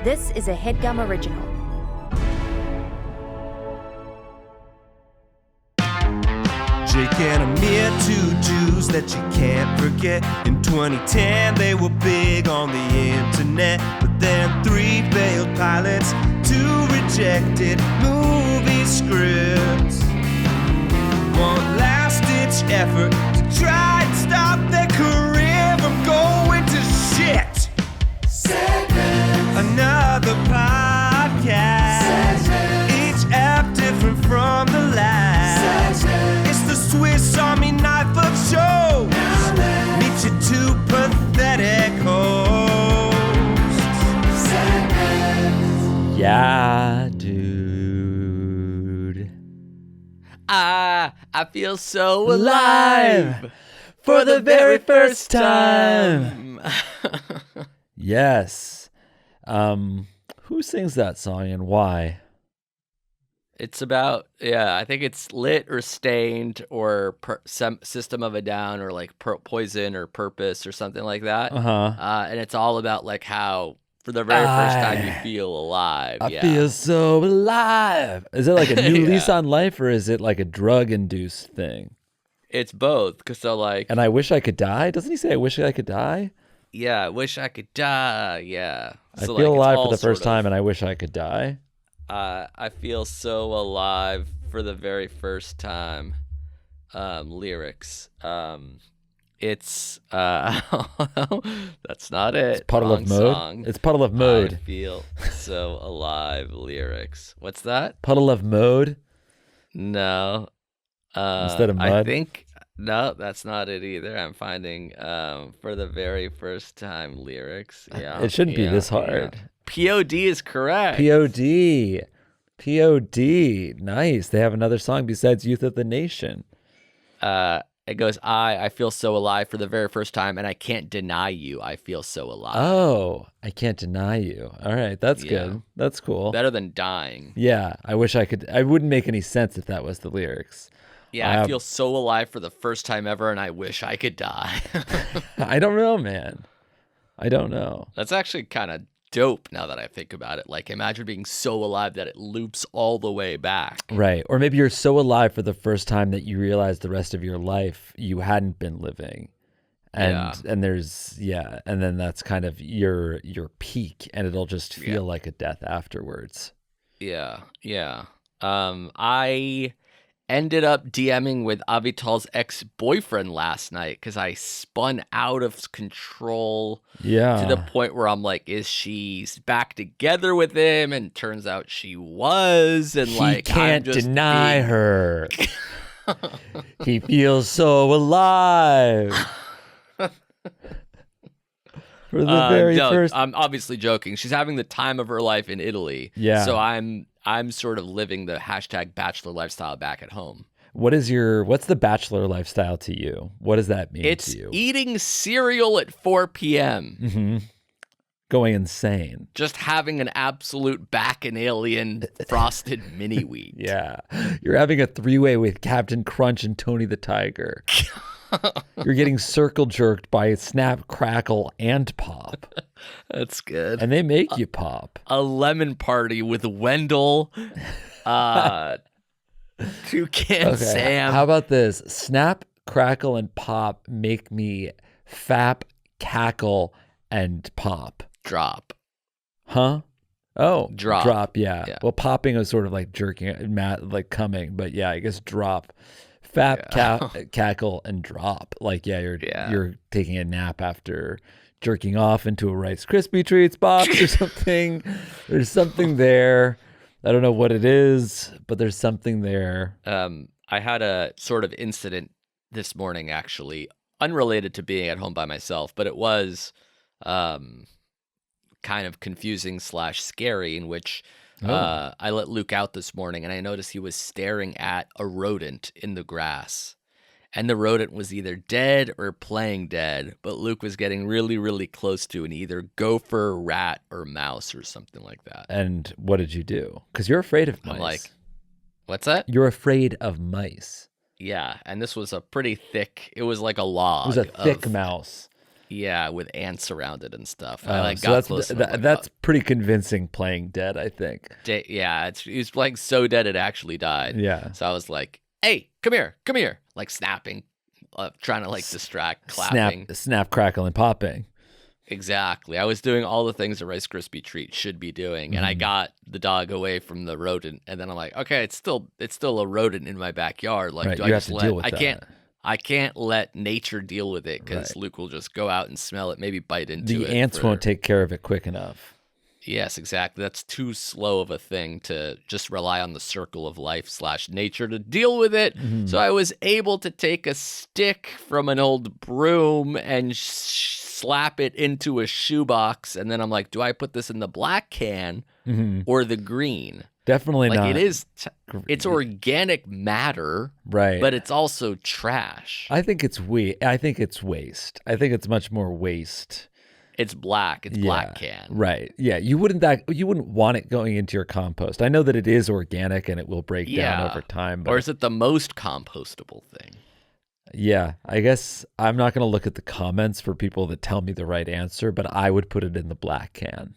This is a Headgum original. Jake and Amir, two Jews that you can't forget. In 2010, they were big on the internet. But then 3 failed pilots, 2 rejected movie scripts. One last-ditch effort to try and stop their career from going to shit. Segment. Another podcast. Segment. Each app different from the last. Segment. It's the Swiss Army knife of shows. Meet your 2 pathetic hosts. Segment. Yeah, dude. I feel so alive for the very first time. Yes. Who sings that song and why? It's about, I think it's Lit or Stained or System of a Down or like Poison or Purpose or something like that. And it's all about like how for the very first time you feel alive. I feel so alive. Is it like a new lease on life or is it like a drug-induced thing? It's both. Because so like... And I wish I could die? Doesn't he say I wish I could die? Yeah, I wish I could die. Yeah. So I feel alive for the first time and I wish I could die. I feel so alive for the very first time. Lyrics. It's that's not it. It's Puddle Wrong of Mode. Song. It's Puddle of Mode. I feel so alive. Lyrics. What's that? Puddle of Mode. No. Instead of mud. I think no, that's not it either. I'm finding for the very first time lyrics. Yeah. It shouldn't be this hard. POD is correct. POD. Nice. They have another song besides Youth of the Nation. It goes, I feel so alive for the very first time, and I can't deny you. I feel so alive. Oh, I can't deny you. All right, that's good. That's cool. Better than dying. Yeah, I wish I could. I wouldn't make any sense if that was the lyrics. Yeah, I feel so alive for the first time ever, and I wish I could die. I don't know, man. I don't know. That's actually kind of dope now that I think about it. Like, imagine being so alive that it loops all the way back. Right. Or maybe you're so alive for the first time that you realize the rest of your life you hadn't been living. And there's and then that's kind of your peak and it'll just feel like a death afterwards. Yeah. I ended up DMing with Avital's ex-boyfriend last night because I spun out of control to the point where I'm like, is she back together with him? And turns out she was. And he can't deny her. He feels so alive. For the very first... I'm obviously joking. She's having the time of her life in Italy. Yeah. So I'm sort of living the hashtag Bachelor lifestyle back at home. What's the Bachelor lifestyle to you? What does that mean to you? It's eating cereal at 4 p.m. Mm-hmm. Going insane. Just having an absolute bacchanalian frosted mini wheat. Yeah. You're having a 3-way with Captain Crunch and Tony the Tiger. You're getting circle jerked by Snap, Crackle, and Pop. That's good. And they make you pop. A lemon party with Wendell, Toucan Sam. How about this? Snap, Crackle, and Pop make me fap, cackle, and pop. Drop. Huh? Oh, drop. Yeah. Well, popping is sort of like jerking, like coming, but yeah, I guess drop. Fap, cackle, and drop. Like, you're taking a nap after jerking off into a Rice Krispie Treats box or something. There's something there. I don't know what it is, but there's something there. I had a sort of incident this morning, actually, unrelated to being at home by myself, but it was kind of confusing / scary, in which I let Luke out this morning and I noticed he was staring at a rodent in the grass. And the rodent was either dead or playing dead, but Luke was getting really, really close to an either gopher, rat, or mouse or something like that. And what did you do? Because you're afraid of mice. I'm like, what's that? You're afraid of mice. Yeah, and this was a pretty thick, it was like a log. It was a thick mouse. Yeah, with ants around it and stuff. I like So got close. that's pretty convincing playing dead, I think. Yeah, he was playing so dead it actually died. Yeah. So I was like, "Hey, come here!" Like snapping, trying to like distract, clapping, snap, crackle, and popping. Exactly. I was doing all the things a Rice Krispie treat should be doing, and I got the dog away from the rodent, and then I'm like, okay, it's still a rodent in my backyard. Like, right, do you I have just to let? deal with that. I can't let nature deal with it because Right. Luke will just go out and smell it, maybe bite into it. The ants won't take care of it quick enough. Yes, exactly. That's too slow of a thing to just rely on the circle of life / nature to deal with it. So I was able to take a stick from an old broom and slap it into a shoebox. And then I'm like, do I put this in the black can or the green? Definitely like not. It is. It's organic matter, right? But it's also trash. I think it's I think it's waste. I think it's much more waste. It's black. It's black can. Right. Yeah. You wouldn't want it going into your compost. I know that it is organic and it will break down over time. But or is it the most compostable thing? Yeah. I guess I'm not going to look at the comments for people that tell me the right answer, but I would put it in the black can.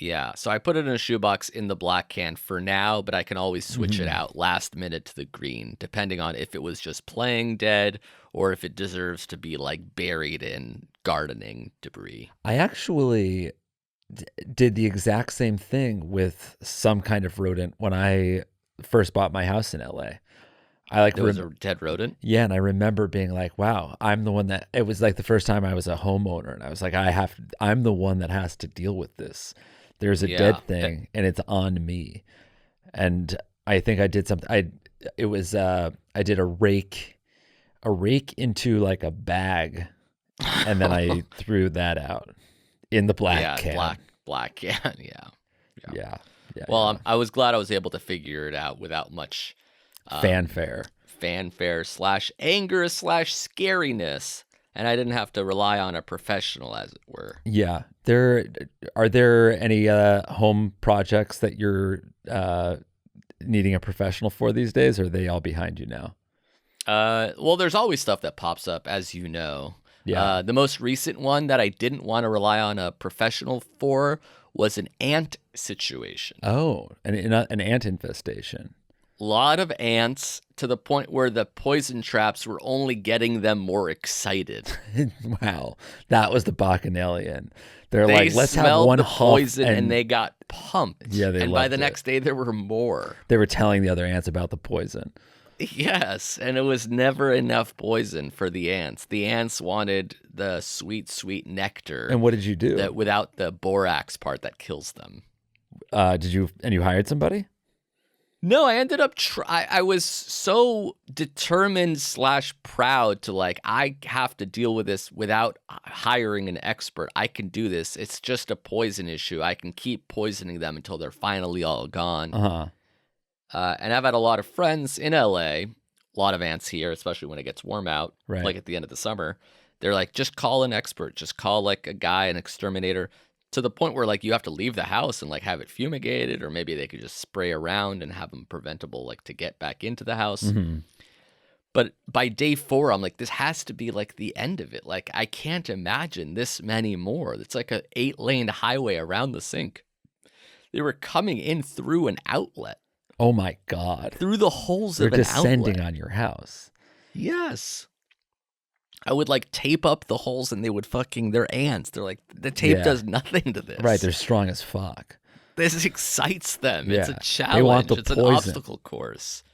Yeah, so I put it in a shoebox in the black can for now, but I can always switch it out last minute to the green, depending on if it was just playing dead or if it deserves to be like buried in gardening debris. I actually did the exact same thing with some kind of rodent when I first bought my house in LA. There was a dead rodent? Yeah, and I remember being like, wow, I'm the one that, it was like the first time I was a homeowner, and I was like, I'm the one that has to deal with this. There's a dead thing, and it's on me. And I think I did something. I did a rake into like a bag, and then I threw that out in the black can. Black can. Yeah. Well, I was glad I was able to figure it out without much fanfare / anger / scariness. And I didn't have to rely on a professional, as it were. Yeah. Are there any home projects that you're needing a professional for these days, or are they all behind you now? Well, there's always stuff that pops up, as you know. Yeah. The most recent one that I didn't want to rely on a professional for was an ant situation. Oh, an ant infestation. Lot of ants to the point where the poison traps were only getting them more excited. Wow, that was the Bacchanalian. They're like, let's have one poison, and they got pumped. Yeah, and by the next day there were more. They were telling the other ants about the poison. Yes, and it was never enough poison for the ants. The ants wanted the sweet, sweet nectar. And what did you do? Without the borax part that kills them. You hired somebody? No, I ended up I was so determined / proud to like, I have to deal with this without hiring an expert. I can do this. It's just a poison issue. I can keep poisoning them until they're finally all gone. And I've had a lot of friends in LA, a lot of ants here, especially when it gets warm out, like at the end of the summer. They're like, just call an expert. Just call like a guy, an exterminator. To the point where like you have to leave the house and like have it fumigated, or maybe they could just spray around and have them preventable like to get back into the house. But by day 4, I'm like, this has to be like the end of it. Like I can't imagine this many more. It's like a 8-lane highway around the sink. They were coming in through an outlet. Oh my God! Through the holes of an outlet. They're descending on your house. Yes. I would like tape up the holes and they're ants. They're like, the tape does nothing to this. Right. They're strong as fuck. This excites them. Yeah. It's a challenge. They want the it's poison. An obstacle course.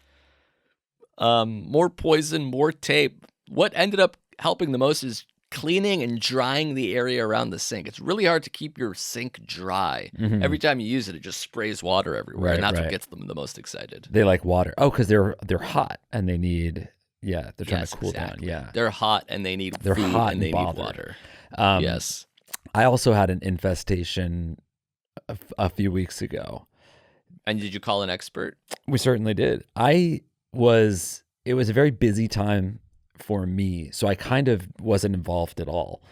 More poison, more tape. What ended up helping the most is cleaning and drying the area around the sink. It's really hard to keep your sink dry. Every time you use it, it just sprays water everywhere. And that's what gets them the most excited. They like water. Oh, because they're hot and they need... Yeah, they're trying to cool down. Yeah, they're hot and they need food and they need water. Yes. I also had an infestation a few weeks ago. And did you call an expert? We certainly did. It was a very busy time for me, so I kind of wasn't involved at all.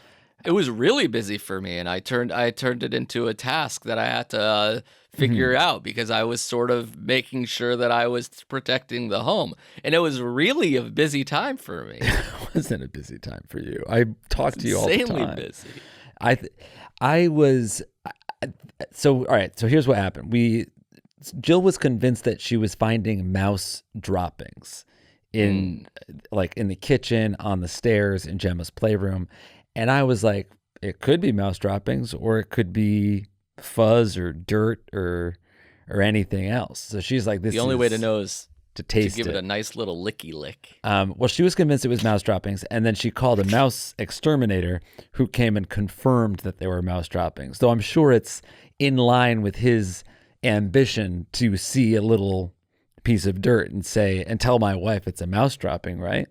It was really busy for me, and I turned it into a task that I had to figure out because I was sort of making sure that I was protecting the home. And it was really a busy time for me. It wasn't a busy time for you. I talked to you all the time. Insanely busy. I was so all right. So here's what happened. Jill was convinced that she was finding mouse droppings in the kitchen, on the stairs, in Gemma's playroom, and I was like, it could be mouse droppings, or it could be fuzz or dirt or anything else. So she's like, this. The only way to know is to taste give it a nice little licky lick. Well, she was convinced it was mouse droppings, and then she called a mouse exterminator who came and confirmed that they were mouse droppings. Though I'm sure it's in line with his ambition to see a little piece of dirt and tell my wife it's a mouse dropping, right?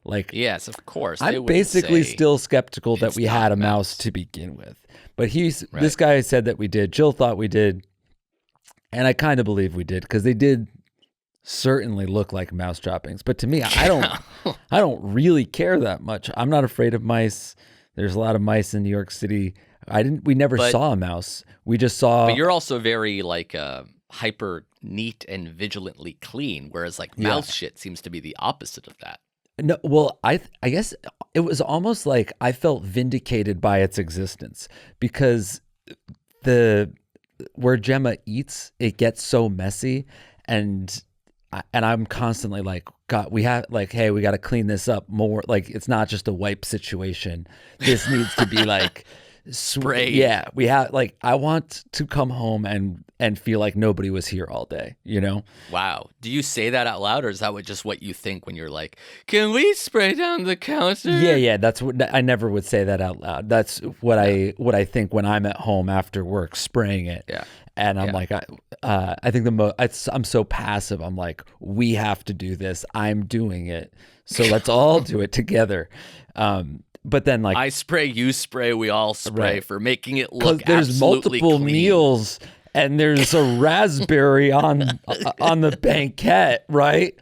Like, yes, of course. I'm basically still skeptical that we had a mouse to begin with. But this guy said that we did. Jill thought we did. And I kind of believe we did, because they did certainly look like mouse droppings. But to me, I don't really care that much. I'm not afraid of mice. There's a lot of mice in New York City. We never saw a mouse. We just saw. But you're also very hyper neat and vigilantly clean, whereas mouse shit seems to be the opposite of that. No, well, I guess it was almost like I felt vindicated by its existence, because where Gemma eats, it gets so messy, and I'm constantly like, God, we have hey, we got to clean this up more. Like, it's not just a wipe situation. This needs to be spray. Yeah, we have I want to come home and feel like nobody was here all day, you know? Wow. Do you say that out loud, or is that just what you think when you're like, can we spray down the counter? Yeah, that's what I never would say that out loud. That's what I think when I'm at home after work spraying it. Yeah. And I'm like, I think I'm so passive. I'm like, we have to do this. I'm doing it. So let's all do it together. But then I spray, you spray, we all spray for making it look there's absolutely multiple clean. meals, and there's a raspberry on the banquette, right?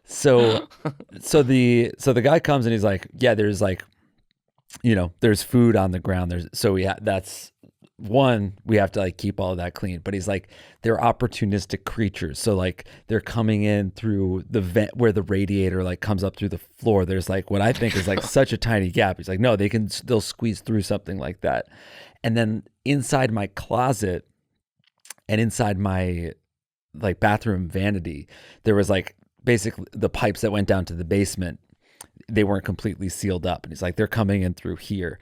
So the guy comes and he's like, yeah, there's there's food on the ground. That's one, we have to keep all of that clean. But he's like, they're opportunistic creatures. So they're coming in through the vent where the radiator comes up through the floor. There's what I think is such a tiny gap. He's like, no, they'll squeeze through something like that. And then inside my closet and inside my bathroom vanity, there was basically the pipes that went down to the basement. They weren't completely sealed up. And he's like, they're coming in through here.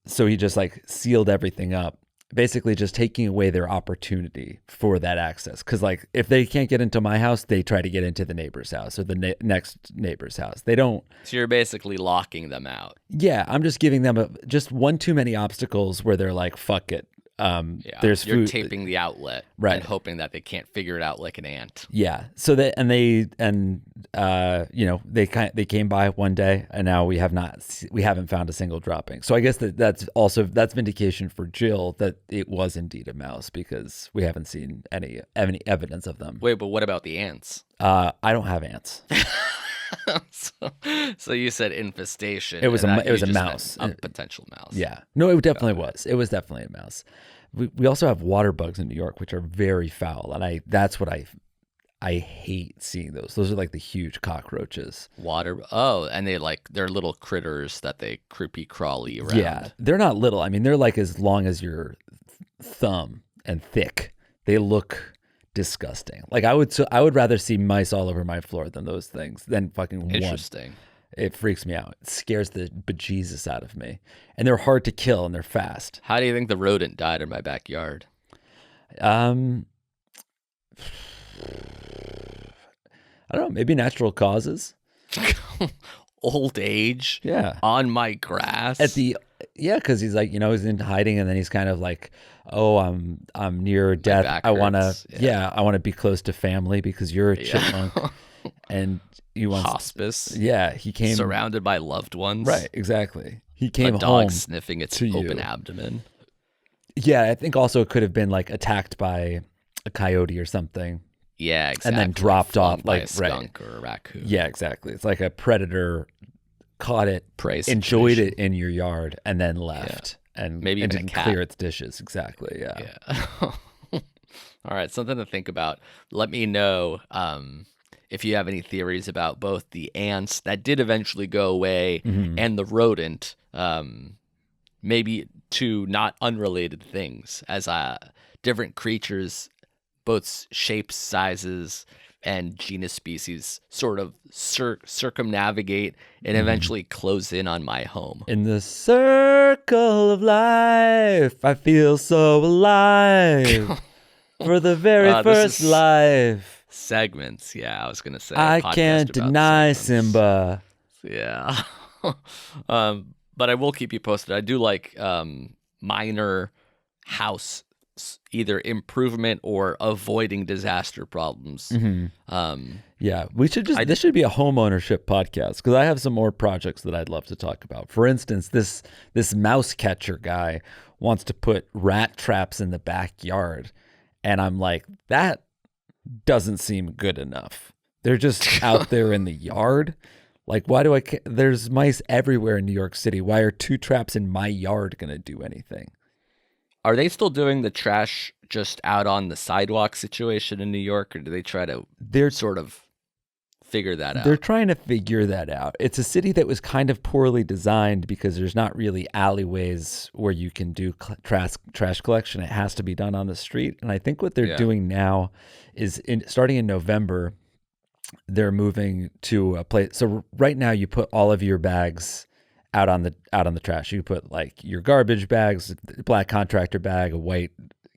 So he just sealed everything up, basically just taking away their opportunity for that access. Because if they can't get into my house, they try to get into the neighbor's house or the next neighbor's house. They don't. So you're basically locking them out. Yeah, I'm just giving them just one too many obstacles where they're like, fuck it. There's you're food. taping the outlet, right, and hoping that they can't figure it out like an ant. Yeah. So they came by one day, and now we haven't found a single dropping. So I guess that's vindication for Jill that it was indeed a mouse, because we haven't seen any evidence of them. Wait, but what about the ants? I don't have ants. So you said infestation. It was a mouse, a potential mouse. Yeah, no, it definitely was. It was definitely a mouse. We also have water bugs in New York, which are very foul, and that's what I hate seeing those. Those are the huge cockroaches. And they're little critters that they creepy crawly around. Yeah, they're not little. I mean, they're as long as your thumb and thick. They look disgusting. I would rather see mice all over my floor than those things, than fucking Interesting. One. It freaks me out. It scares the bejesus out of me. And they're hard to kill, and they're fast. How do you think the rodent died in my backyard? I don't know, maybe natural causes. Old age. Yeah. On my grass. Because he's he's in hiding, and then he's kind of oh, I'm near death. I want to be close to family because you're a chipmunk, and he wants hospice. Yeah, he came surrounded by loved ones. Right, exactly. He came a dog home sniffing its open abdomen. Yeah, I think also it could have been attacked by a coyote or something. Yeah, exactly. And then dropped off by a skunk or a raccoon. Yeah, exactly. It's like a predator caught it, Prey enjoyed situation. it in your yard, and then left, and Maybe and even a didn't cat. clear its dishes. Exactly. Yeah. Yeah. All right, something to think about. Let me know if you have any theories about both the ants that did eventually go away and the rodent. Maybe two not unrelated things, as different creatures, both shapes, sizes, and genus species, sort of circumnavigate and eventually close in on my home. In the circle of life, I feel so alive. For the very first life. Segments, yeah, I was gonna say. I can't deny Simba. Yeah. But I will keep you posted. I do like minor house either improvement or avoiding disaster problems. Yeah, we should this should be a home ownership podcast, because I have some more projects that I'd love to talk about. For instance, this mouse catcher guy wants to put rat traps in the backyard. And I'm like, that doesn't seem good enough. They're just out there in the yard. Like, why do there's mice everywhere in New York City. Why are 2 traps in my yard going to do anything? Are they still doing the trash just out on the sidewalk situation in New York? Or do they try to sort of figure that out? They're trying to figure that out. It's a city that was kind of poorly designed because there's not really alleyways where you can do trash collection. It has to be done on the street. And I think what they're doing now is starting in November, they're moving to a place. So right now you put all of your bags out on the trash. You put like your garbage bags, black contractor bag, a white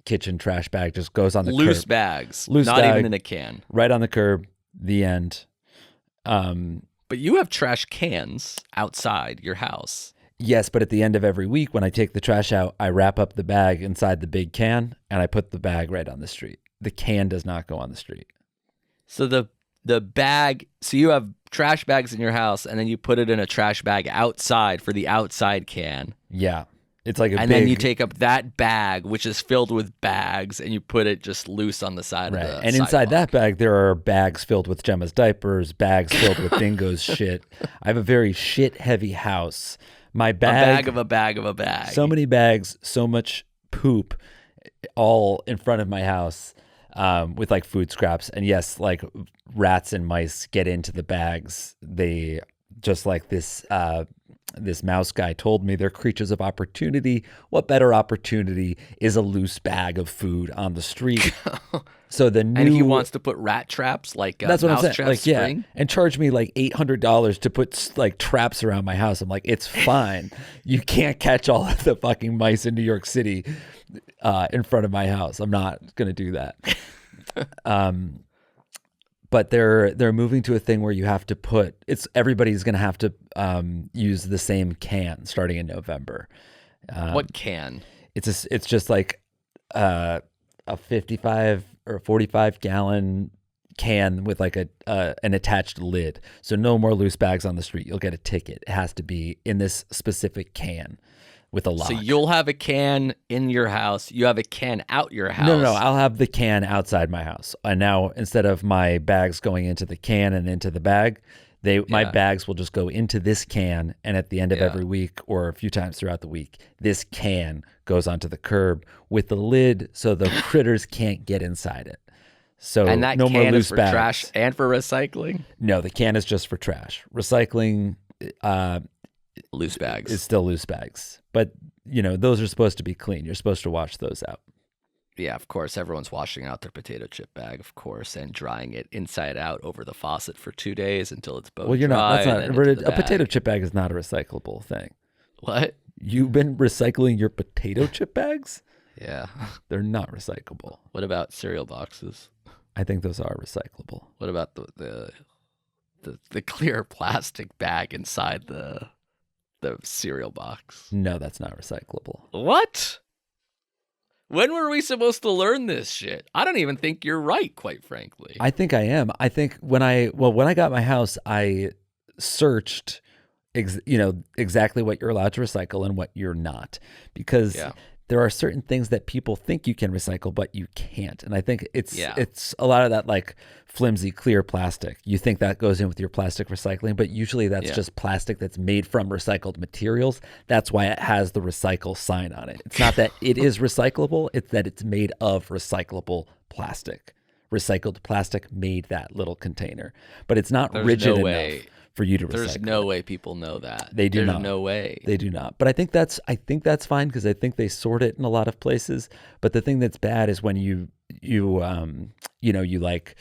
kitchen trash bag, just goes on the curb. Loose bags, not even in a can. Right on the curb, the end. But you have trash cans outside your house. Yes, but at the end of every week when I take the trash out, I wrap up the bag inside the big can and I put the bag right on the street. The can does not go on the street. So the bag, so you have trash bags in your house and then you put it in a trash bag outside for the outside can. Yeah. It's like then you take up that bag, which is filled with bags, and you put it just loose on the side of the And inside sidewalk. that bag, there are bags filled with Gemma's diapers, bags filled with Dingo's shit. I have a very shit-heavy house. My bag... A bag of a bag of a bag. So many bags, so much poop, all in front of my house with like food scraps. And yes, like rats and mice get into the bags. They, just like this mouse guy told me, they're creatures of opportunity. What better opportunity is a loose bag of food on the street? So and he wants to put rat traps, like that's what mouse I'm saying. traps, like, yeah, and charge me like $800 to put like traps around my house. I'm like, it's fine. You can't catch all of the fucking mice in New York City in front of my house. I'm not gonna do that. But they're moving to a thing where you have to everybody's going to have to use the same can starting in November. What can? It's just like a 55 or 45 gallon can with like an attached lid. So no more loose bags on the street. You'll get a ticket. It has to be in this specific can with a lock. So you'll have a can in your house. You have a can out your house. No, I'll have the can outside my house. And now instead of my bags going into the can and into the bag, my bags will just go into this can. And at the end of every week or a few times throughout the week, this can goes onto the curb with the lid so the critters can't get inside it. So and that no can more loose is for bags. trash and for recycling? No, the can is just for trash. Recycling loose bags. Is still loose bags. But, those are supposed to be clean. You're supposed to wash those out. Yeah, of course. Everyone's washing out their potato chip bag, of course, and drying it inside out over the faucet for 2 days until it's bone dry. Well, you're not. That's not a bag. potato chip bag is not a recyclable thing. What? You've been recycling your potato chip bags? Yeah. They're not recyclable. What about cereal boxes? I think those are recyclable. What about the clear plastic bag inside the cereal box? No, that's not recyclable. What? When were we supposed to learn this shit? I don't even think you're right, quite frankly. I think I am. I think when I got my house, I searched exactly what you're allowed to recycle and what you're not, because there are certain things that people think you can recycle, but you can't. And I think it's a lot of that like flimsy clear plastic. You think that goes in with your plastic recycling, but usually that's just plastic that's made from recycled materials. That's why it has the recycle sign on it. It's not that it is recyclable, it's that it's made of recyclable plastic. Recycled plastic made that little container, but it's not rigid enough for you to recycle. There's no way people know that. They do not. There's no way. They do not. But I think that's fine because I think they sort it in a lot of places. But the thing that's bad is when you like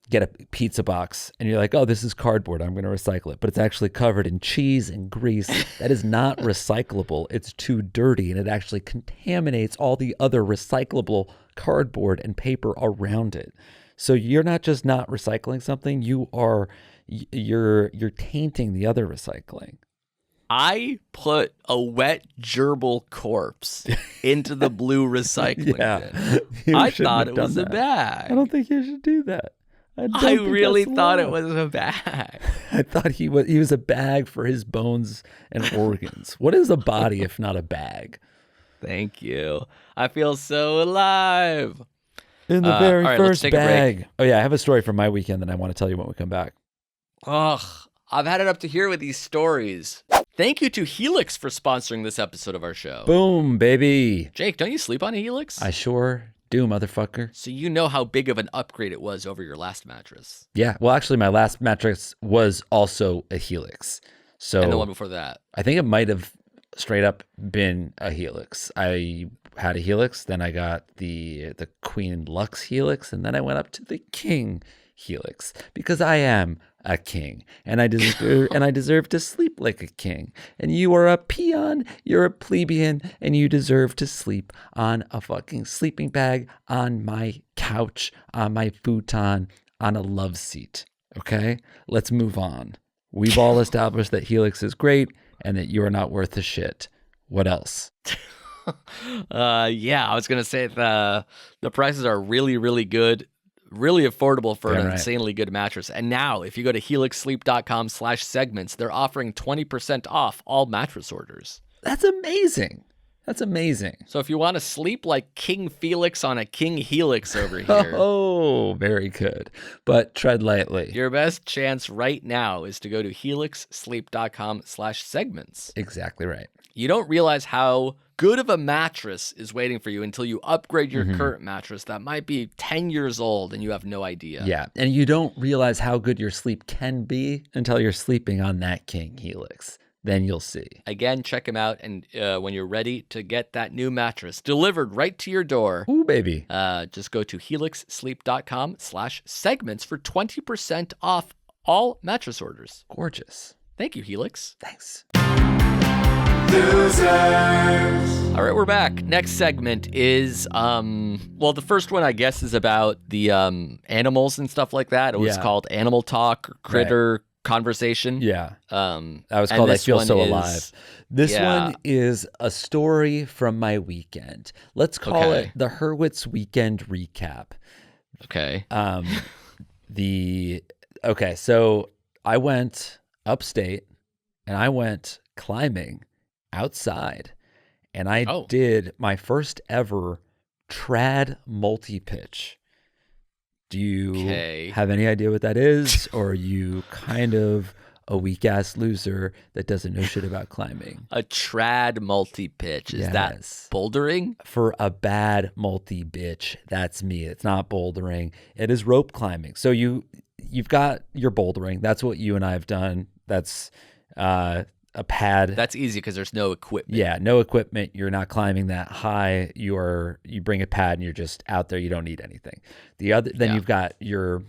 get a pizza box and you're like, oh, this is cardboard, I'm going to recycle it. But it's actually covered in cheese and grease. That is not recyclable. It's too dirty and it actually contaminates all the other recyclable cardboard and paper around it. So you're not just not recycling something, you're tainting the other recycling. I put a wet gerbil corpse into the blue recycling bin. I thought it was a bag. I don't think you should do that. I really thought it was a bag. I thought he was a bag for his bones and organs. What is a body if not a bag? Thank you. I feel so alive. In the very first bag. Oh yeah, I have a story from my weekend that I want to tell you when we come back. Ugh, I've had it up to here with these stories. Thank you to Helix for sponsoring this episode of our show. Boom, baby. Jake, don't you sleep on a Helix? I sure do, motherfucker. So you know how big of an upgrade it was over your last mattress. Yeah, well, actually, my last mattress was also a Helix. So and the one before that? I think it might have straight up been a Helix. I had a Helix, then I got the Queen Lux Helix, and then I went up to the King Helix because I am a king and I deserve to sleep like a king. And you are a peon, you're a plebeian, and you deserve to sleep on a fucking sleeping bag, on my couch, on my futon, on a love seat. Okay, let's move on. We've all established that Helix is great and that you are not worth a shit. What else? Yeah, I was gonna say the prices are really, really good, really affordable for an insanely good mattress. And now, if you go to helixsleep.com/segments, they're offering 20% off all mattress orders. That's amazing. That's amazing. So if you want to sleep like King Felix on a King Helix over here. Oh, very good. But tread lightly. Your best chance right now is to go to helixsleep.com/segments. Exactly right. You don't realize how good of a mattress is waiting for you until you upgrade your current mattress that might be 10 years old and you have no idea. Yeah, and you don't realize how good your sleep can be until you're sleeping on that King Helix. Then you'll see. Again, check them out, and when you're ready to get that new mattress delivered right to your door. Ooh, baby. Just go to helixsleep.com/segments for 20% off all mattress orders. Gorgeous. Thank you, Helix. Thanks. Losers. All right, we're back. Next segment is, well, the first one, I guess, is about the animals and stuff like that. It was called Animal Talk or Critter Conversation. Yeah. That was called I Feel So Alive. This one is a story from my weekend. Let's call it the Hurwitz Weekend Recap. Okay. So I went upstate and I went climbing outside and I did my first ever trad multi-pitch. Do you have any idea what that is? Or are you kind of a weak-ass loser that doesn't know shit about climbing? A trad multi-pitch. Is that bouldering? For a bad multi-bitch, that's me. It's not bouldering. It is rope climbing. So you've got your bouldering. That's what you and I have done. That's a pad. That's easy because there's no equipment. Yeah, no equipment. You're not climbing that high. You bring a pad and you're just out there. You don't need anything. Then you've got your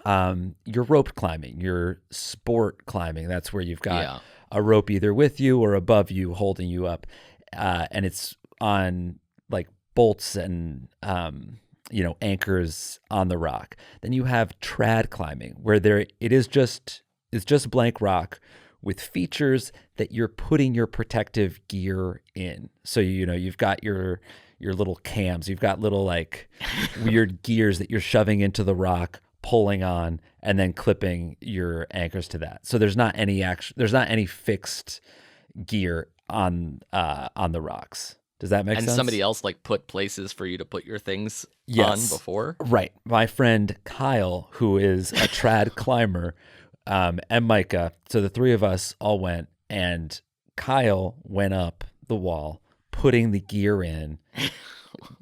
rope climbing, your sport climbing. That's where you've got a rope either with you or above you holding you up, and it's on like bolts and anchors on the rock. Then you have trad climbing where it's just blank rock with features that you're putting your protective gear in. So, you've got your little cams, you've got little like weird gears that you're shoving into the rock, pulling on, and then clipping your anchors to that. So there's not any fixed gear on the rocks. Does that make and sense? somebody else like put places for you to put your things on before? Right. My friend Kyle, who is a trad climber, and Micah. So the three of us all went, and Kyle went up the wall, putting the gear in,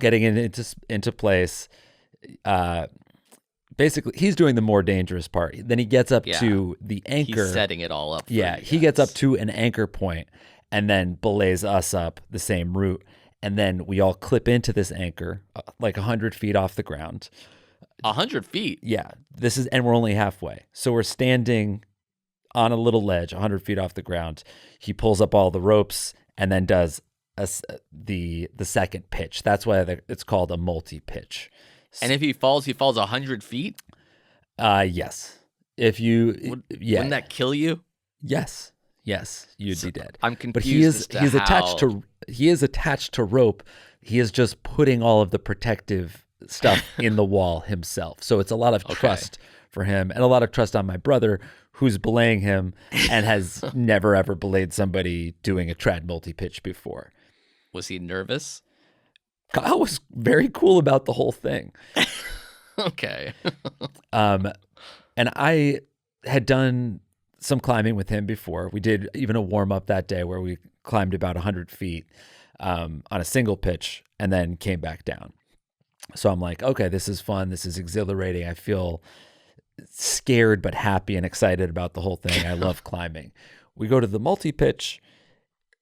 getting it into place. Basically, he's doing the more dangerous part. Then he gets up to the anchor. He's setting it all up. He gets up to an anchor point and then belays us up the same route. And then we all clip into this anchor, like 100 feet off the ground. 100 feet? Yeah. And we're only halfway. So we're standing on a little ledge, 100 feet off the ground. He pulls up all the ropes and then does the second pitch. That's why it's called a multi-pitch. And if he falls 100 feet? Yes. If you, wouldn't that kill you? Yes, you'd be dead. I'm confused. But he is attached to rope. He is just putting all of the protective stuff in the wall himself. So it's a lot of trust for him, and a lot of trust on my brother, who's belaying him and has never ever belayed somebody doing a trad multi-pitch before. Was he nervous? Kyle was very cool about the whole thing. Okay. And I had done some climbing with him before. We did even a warm up that day where we climbed about 100 feet on a single pitch and then came back down. So I'm like, okay, this is fun. This is exhilarating. I feel scared but happy and excited about the whole thing. I love climbing. We go to the multi-pitch.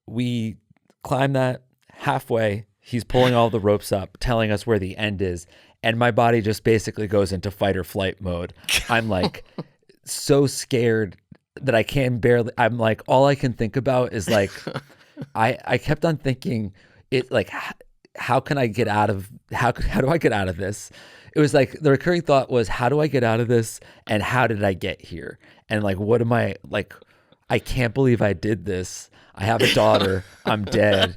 We climb that halfway. He's pulling all the ropes up, telling us where the end is. And my body just basically goes into fight or flight mode. I'm like so scared that I can barely, I'm like, all I can think about is like, I kept on thinking it like, how can I get out of, how do I get out of this? It was like the recurring thought was, how do I get out of this? And how did I get here? And like, what am I like? I can't believe I did this. I have a daughter. I'm dead.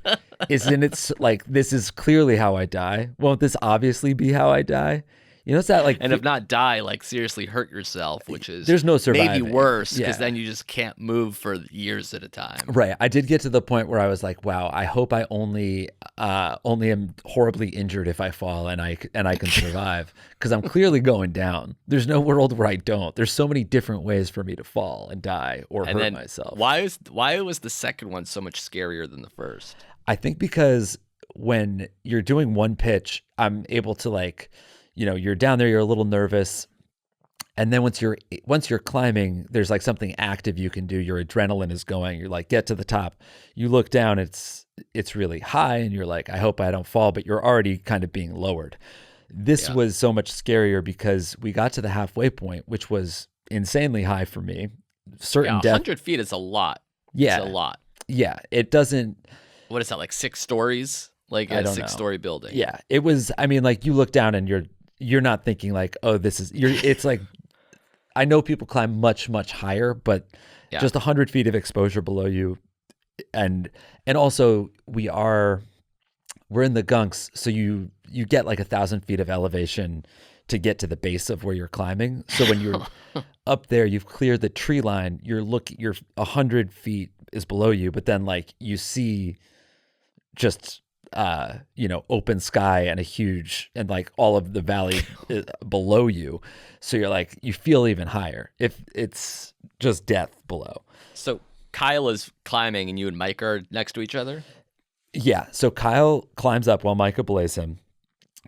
Isn't it like, this is clearly how I die? Won't this obviously be how I die? You know, it's that like, and if not die, like seriously hurt yourself, which is there's no surviving. Maybe worse because then you just can't move for years at a time. Right. I did get to the point where I was like, wow, I hope I only am horribly injured if I fall and I can survive, because I'm clearly going down. There's no world where I don't. There's so many different ways for me to fall and die or hurt myself. Why was the second one so much scarier than the first? I think because when you're doing one pitch, I'm able to like, you know, you're down there, you're a little nervous. And then once you're climbing, there's like something active you can do. Your adrenaline is going. You're like, get to the top. You look down, it's really high, and you're like, I hope I don't fall, but you're already kind of being lowered. This was so much scarier because we got to the halfway point, which was insanely high for me. Certain death. 100 feet is a lot. Yeah. It's a lot. Yeah. It doesn't. What is that, like 6 stories? Like a 6-story building. Yeah. It was, I mean, like you look down and you're not thinking like, oh, it's like, I know people climb much, much higher, but just 100 feet of exposure below you. And also we're in the gunks. So you get like 1,000 feet of elevation to get to the base of where you're climbing. So when you're up there, you've cleared the tree line, you're 100 feet is below you, but then like you see just, open sky and like all of the valley below you. So you're like, you feel even higher if it's just death below. So Kyle is climbing and you and Mike are next to each other? Yeah. So Kyle climbs up while Micah belays him.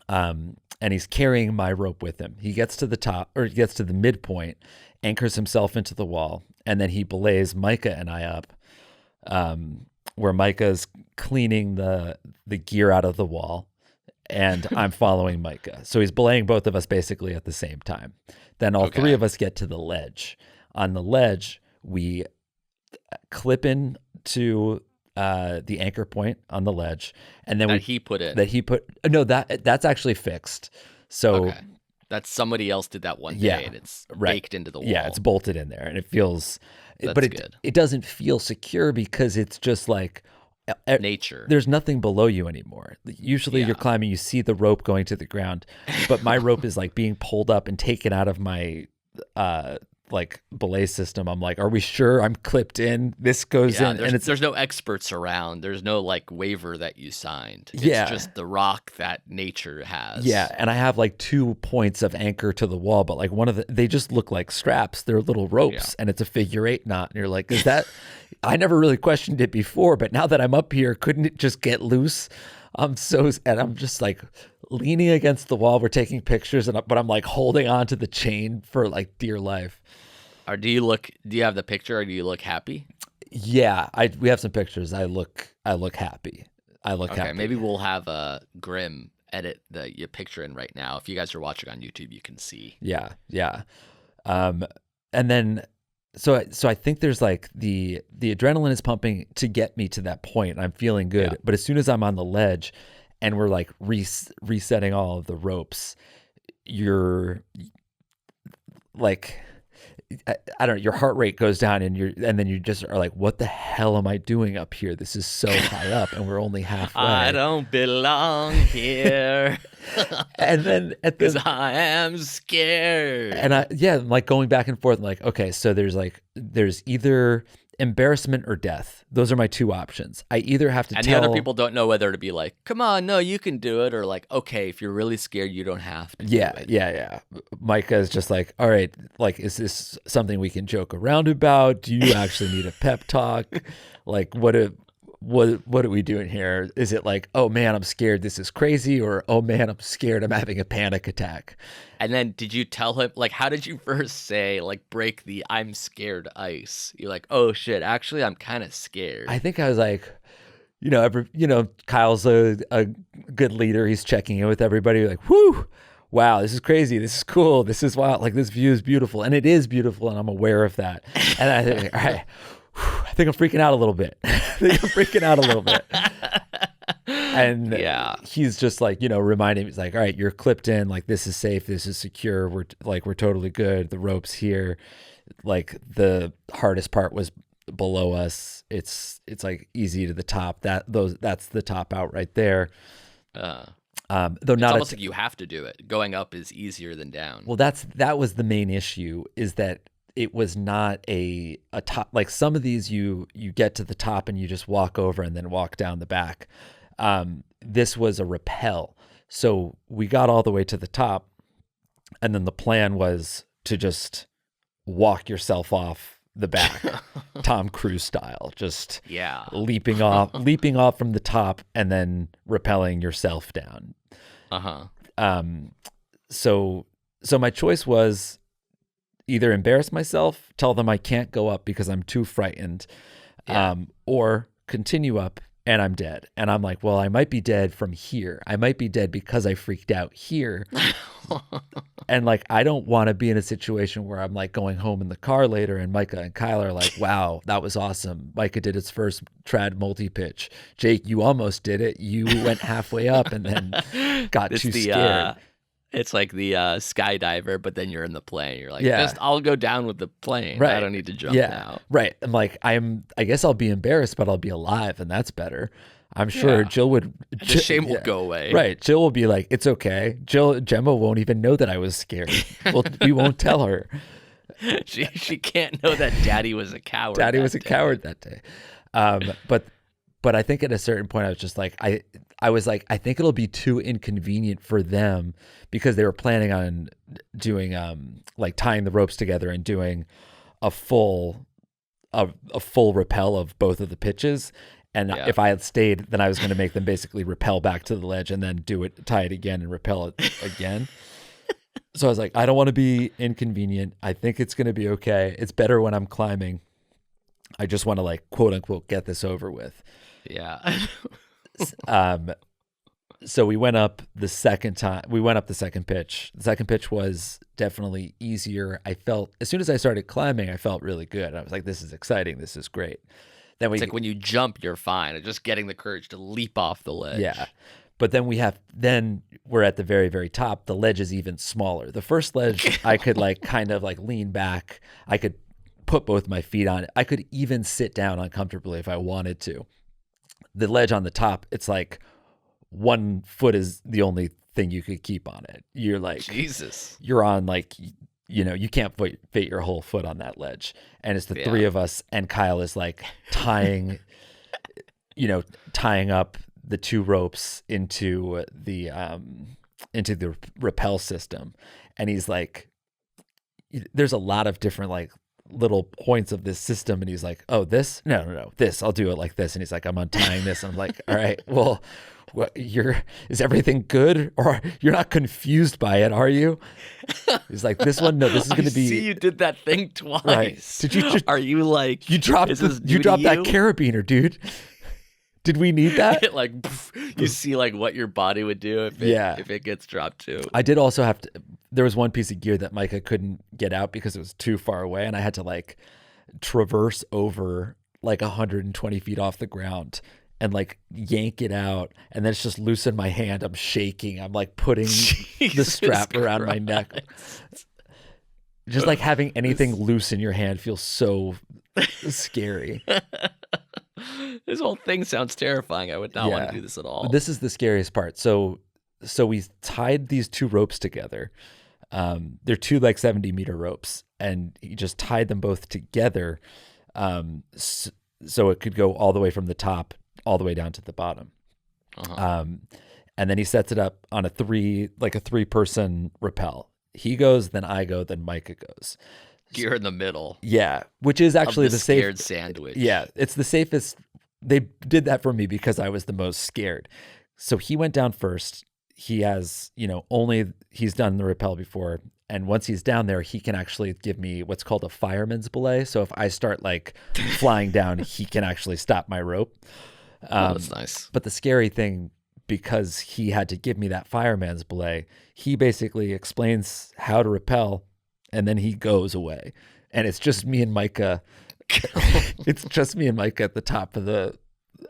And he's carrying my rope with him. He gets to the top, or he gets to the midpoint, anchors himself into the wall, and then he belays Micah and I up, where Micah's cleaning the gear out of the wall, and I'm following Micah. So he's belaying both of us basically at the same time. Then all three of us get to the ledge. On the ledge, we clip in to the anchor point on the ledge, and then that's actually fixed. So that's somebody else did that one day, and it's baked into the wall. Yeah, it's bolted in there, and it feels. That's good. It doesn't feel secure because it's just like nature. There's nothing below you anymore. Usually you're climbing, you see the rope going to the ground, but my rope is like being pulled up and taken out of my like belay system. I'm like, are we sure I'm clipped in? This goes in, and there's no experts around. There's no like waiver that you signed. It's just the rock that nature has. Yeah, and I have like 2 points of anchor to the wall, but like they just look like straps. They're little ropes, and it's a figure 8 knot. And you're like, is that? I never really questioned it before, but now that I'm up here, couldn't it just get loose? And I'm just like leaning against the wall. We're taking pictures, but I'm like holding on to the chain for like dear life. Or do you have the picture, or do you look happy? Yeah, we have some pictures. I look happy. Okay, maybe we'll have Grim edit your picture in right now. If you guys are watching on YouTube, you can see. Yeah. And then so I think there's like the adrenaline is pumping to get me to that point. I'm feeling good, but as soon as I'm on the ledge and we're like resetting all of the ropes, you're like, I don't know, your heart rate goes down and then you just are like, what the hell am I doing up here? This is so high up and we're only halfway. I don't belong here. And then because I am scared. And I'm like going back and forth. I'm like, okay, so there's either embarrassment or death. Those are my 2 options. I either have to and the other people don't know whether to be like, come on, no, you can do it, or like, okay, if you're really scared, you don't have to do it. Yeah. Micah is just like, all right, like, is this something we can joke around about? Do you actually need a pep talk? Like, what are we doing here? Is it like, oh man, I'm scared, this is crazy, or oh man, I'm scared, I'm having a panic attack? And then did you tell him, like, how did you first say, like, break the I'm scared ice? You're like, oh shit, actually I'm kind of scared. I think I was like, Kyle's a good leader. He's checking in with everybody like, whoo, wow, this is crazy, this is cool, this is wild, like this view is beautiful, and it is beautiful, and I'm aware of that. And I think, all right, I think I'm freaking out a little bit. And he's just like, reminding me, he's like, all right, you're clipped in, like this is safe, this is secure, we're totally good, the rope's here, like the hardest part was below us, it's like easy to the top, that's the top out right there. Though it's not almost like you have to do it. Going up is easier than down. Well, that was the main issue, is that it was not a top, like some of these you get to the top and you just walk over and then walk down the back. This was a rappel. So we got all the way to the top, and then the plan was to just walk yourself off the back, Tom Cruise style, just leaping off from the top and then rappelling yourself down. So my choice was either embarrass myself, tell them I can't go up because I'm too frightened, or continue up and I'm dead. And I'm like, well, I might be dead from here. I might be dead because I freaked out here. And like, I don't want to be in a situation where I'm like going home in the car later and Micah and Kyle are like, wow, that was awesome. Micah did his first trad multi-pitch. Jake, you almost did it. You went halfway up and then got too scared. It's like the skydiver, but then you're in the plane. You're like, I'll go down with the plane. Right. I don't need to jump now. Right. I'm like, I guess I'll be embarrassed, but I'll be alive, and that's better. I'm sure Jill would. The shame will go away. Right. Jill will be like, it's okay. Gemma won't even know that I was scared. We won't tell her. She can't know that Daddy was a coward. Daddy was a coward that day. But I think at a certain point I was just like, I was like, I think it'll be too inconvenient for them, because they were planning on doing like tying the ropes together and doing a full rappel of both of the pitches. And if I had stayed, then I was going to make them basically rappel back to the ledge and then tie it again and rappel it again. So I was like, I don't want to be inconvenient. I think it's going to be okay. It's better when I'm climbing. I just want to, like, quote unquote, get this over with. Yeah. So we went up the second time. We went up the second pitch. The second pitch was definitely easier. I felt, as soon as I started climbing, I felt really good. I was like, this is exciting. This is great. Then it's like when you jump, you're fine. Just getting the courage to leap off the ledge. Yeah. But then we're at the very, very top. The ledge is even smaller. The first ledge, I could like kind of like lean back. I could put both my feet on it. I could even sit down uncomfortably if I wanted to. The ledge on the top, it's like 1 foot is the only thing you could keep on it. You're like, Jesus, you're on like you can't fit your whole foot on that ledge. And it's the three of us, and Kyle is like tying up the two ropes into the rappel system. And he's like, there's a lot of different like little points of this system, and he's like, oh, this, no, this, I'll do it like this. And he's like, I'm untying this. I'm like, all right, well, is everything good, or you're not confused by it, are you? He's like, this one, no, this is going to be. See, you did that thing twice. Right? Did you? Are you like you dropped that carabiner, dude? Did we need that? Like, you see like what your body would do if it gets dropped too. I did also have to. There was one piece of gear that Micah couldn't get out because it was too far away, and I had to like traverse over like 120 feet off the ground and like yank it out, and then it's just loose in my hand. I'm shaking. I'm like putting the strap around my neck. Just like having anything loose in your hand feels so scary. This whole thing sounds terrifying. I would not want to do this at all. This is the scariest part. So we tied these two ropes together. They're two like 70-meter ropes, and he just tied them both together, so it could go all the way from the top all the way down to the bottom. And then he sets it up on a 3-person rappel. He goes, then I go, then Micah goes. You're in the middle. Yeah, which is actually the scared sandwich. Yeah, it's the safest. They did that for me because I was the most scared. So he went down first. He has, he's done the rappel before. And once he's down there, he can actually give me what's called a fireman's belay. So if I start like flying down, he can actually stop my rope. That's nice. But the scary thing, because he had to give me that fireman's belay, he basically explains how to rappel, and then he goes away. And it's just me and Micah. It's just me and Micah at the top of the...